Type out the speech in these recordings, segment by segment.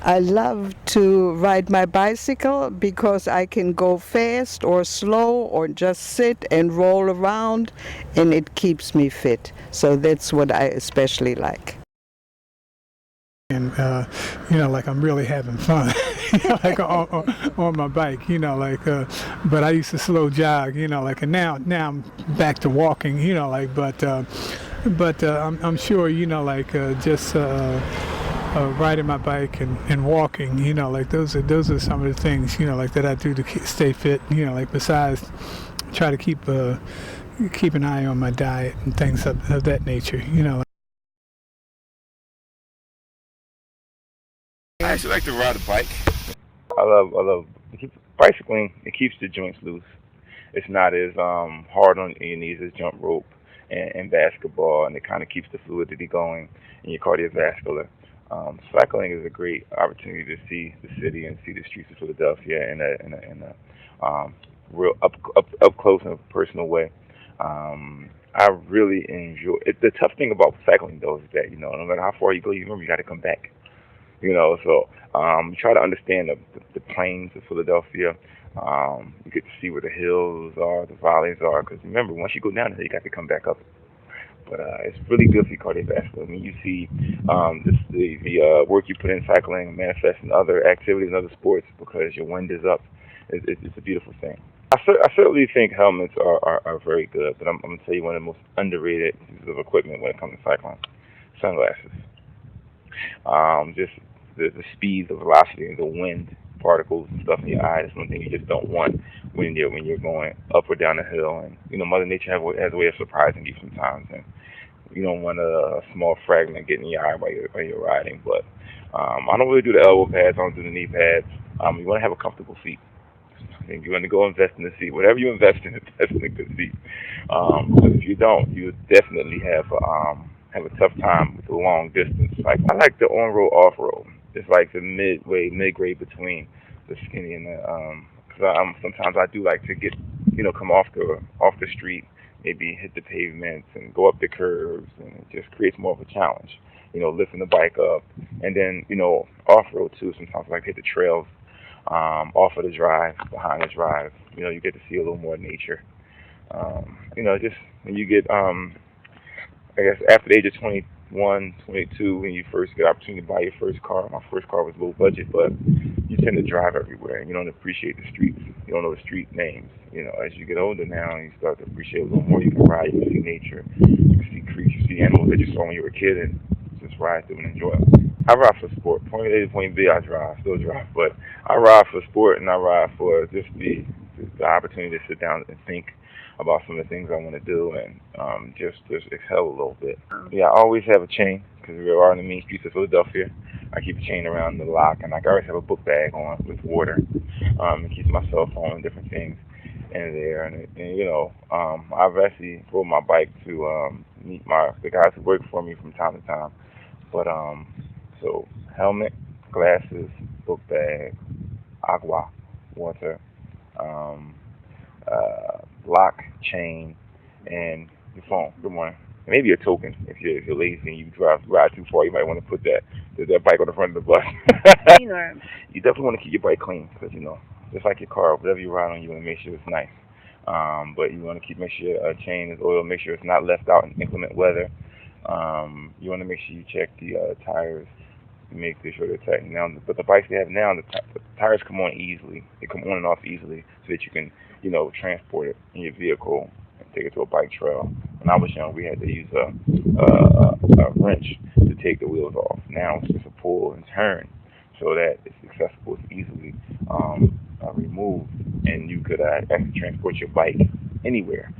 I love to ride my bicycle because I can go fast or slow or just sit and roll around, and it keeps me fit. So that's what I especially like. And like I'm really having fun, like on my bike, but I used to slow jog, and now I'm back to walking, but I'm sure, just riding my bike and walking, those are some of the things, that I do to stay fit, besides try to keep an eye on my diet and things of that nature. I actually like to ride a bike. I love bicycling. It keeps the joints loose. It's not as hard on your knees as jump rope and basketball, and it kind of keeps the fluidity going in your cardiovascular. Cycling is a great opportunity to see the city and see the streets of Philadelphia in a real up close and personal way. I really enjoy it. The tough thing about cycling though is that no matter how far you go, you remember you got to come back. So you try to understand the plains of Philadelphia. You get to see where the hills are, the valleys are, because remember, once you go down there, you got to come back up. But it's really good for your cardiovascular. I mean, you see the work you put in cycling manifest in other activities and other sports because your wind is up. It's a beautiful thing. I certainly think helmets are very good, but I'm going to tell you one of the most underrated pieces of equipment when it comes to cycling: sunglasses. Just the speed, the velocity, and the wind particles and stuff in your eyes is one thing you just don't want when you're going up or down a hill. And Mother Nature has a way of surprising you sometimes, and you don't want a small fragment getting in your eye while you're riding. But I don't really do the elbow pads. I don't do the knee pads. You want to have a comfortable seat. I think you want to go invest in the seat. Whatever you invest in, invest in a good seat. Because if you don't, you definitely have a tough time with the long distance. Like I like the on road, off road. It's like the mid grade between the skinny and the. Because sometimes I do like to get, come off the street, maybe hit the pavements and go up the curves, and it just creates more of a challenge. Lifting the bike up, and then off road too. Sometimes I like to hit the trails off of the drive, behind the drive. You get to see a little more nature. Just when you get, I guess, after the age of 21, 22, when you first get the opportunity to buy your first car. My first car was low budget, but you tend to drive everywhere, and you don't appreciate the streets. You don't know the street names. As you get older now, you start to appreciate a little more. You can ride, you can see nature, you can see creeks, you see animals that you saw when you were a kid, and just ride through and enjoy them. I ride for sport. Point A to point B, I drive, still drive, but I ride for sport and I ride for just the opportunity to sit down and think about some of the things I want to do and just excel a little bit. Yeah, I always have a chain because we are in the main streets of Philadelphia. I keep a chain around the lock, and I always have a book bag on with water. It keeps my cell phone and different things in there. And I've actually rode my bike to meet the guys who work for me from time to time. But so helmet, glasses, book bag, agua, water, um, lock, chain, and your phone. Good morning. Maybe a token if you're lazy and you ride too far, you might want to put that bike on the front of the bus. You definitely want to keep your bike clean because just like your car, whatever you ride on, you want to make sure it's nice. But you want to make sure your chain is oiled, make sure it's not left out in inclement weather. You want to make sure you check the tires, make sure they're tight. Now, but the bikes they have now, the tires come on easily. They come on and off easily, so that you can, transport it in your vehicle and take it to a bike trail. When I was young, we had to use a wrench to take the wheels off. Now it's just a pull and turn, so that it's accessible, it's easily removed, and you could actually transport your bike anywhere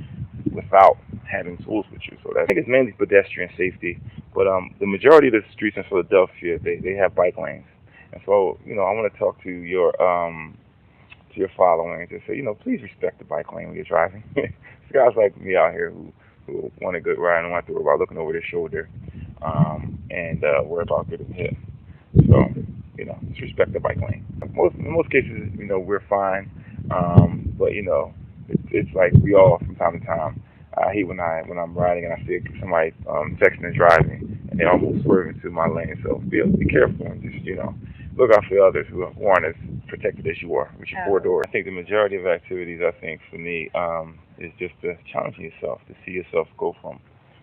without having tools with you. So I think it's mainly pedestrian safety. But the majority of the streets in Philadelphia, they have bike lanes. And so, I want to talk to your following and just say, please respect the bike lane when you're driving. There's guys like me out here who want a good ride and don't have to worry about looking over their shoulder and worry about getting hit. So, just respect the bike lane. In most cases, we're fine. But it's like we all from time to time. I hate when I'm riding and I see somebody texting and driving and they almost swerve into my lane. So be careful and just look out for others who aren't as protected as you are with your four doors. I think the majority of activities, I think for me, is just to challenging yourself, to see yourself go from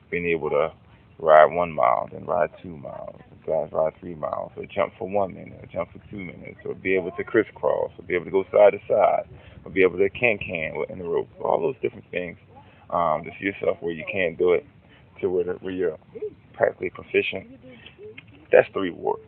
being able to ride 1 mile, then ride 2 miles, ride 3 miles, or jump for 1 minute, or jump for 2 minutes, or be able to crisscross, or be able to go side to side, or be able to can in the rope. All those different things. To see yourself where you can't do it, to where you're practically proficient. That's the reward.